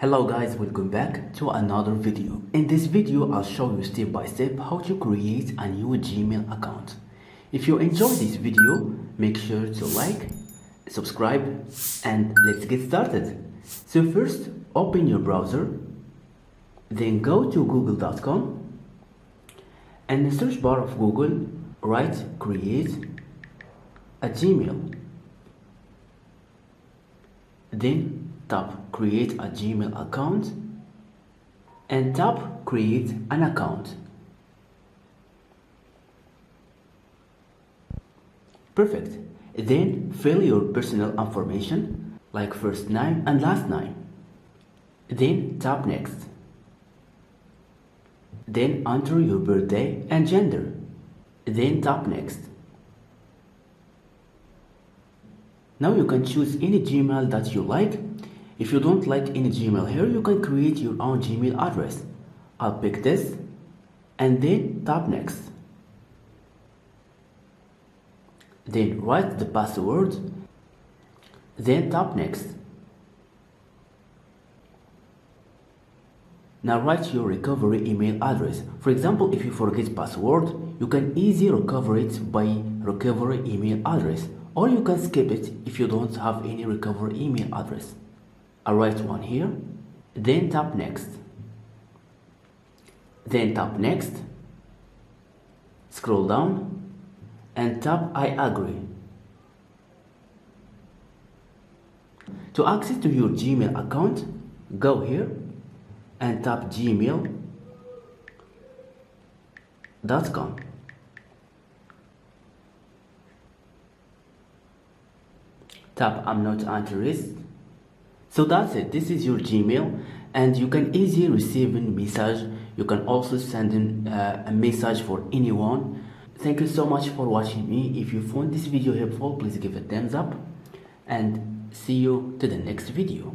Hello guys, welcome back to another video. In this video, I'll show you step by step how to create a new Gmail account. If you enjoyed this video, make sure to like, subscribe, and let's get started. So first, open your browser, then go to google.com, and in the search bar of Google, write create a Gmail. Then tap create a Gmail account and tap create an account. Perfect. Then fill your personal information like first name and last name. Then tap next. Then enter your birthday and gender. Then tap next. Now you can choose any Gmail that you like. If you don't like any Gmail here, you can create your own Gmail address. I'll pick this and then tap next. Then write the password, then tap next. Now write your recovery email address. For example, if you forget password, you can easily recover it by recovery email address, or you can skip it if you don't have any recovery email address. I'll write one here, then tap next. Then tap next, scroll down and tap I agree. To access to your Gmail account, go here and tap gmail.com. Tap I'm not interested. So that's it. This is your Gmail, and you can easily receive a message. You can also send a message for anyone. Thank you so much for watching me. If you found this video helpful, please give it a thumbs up and see you to the next video.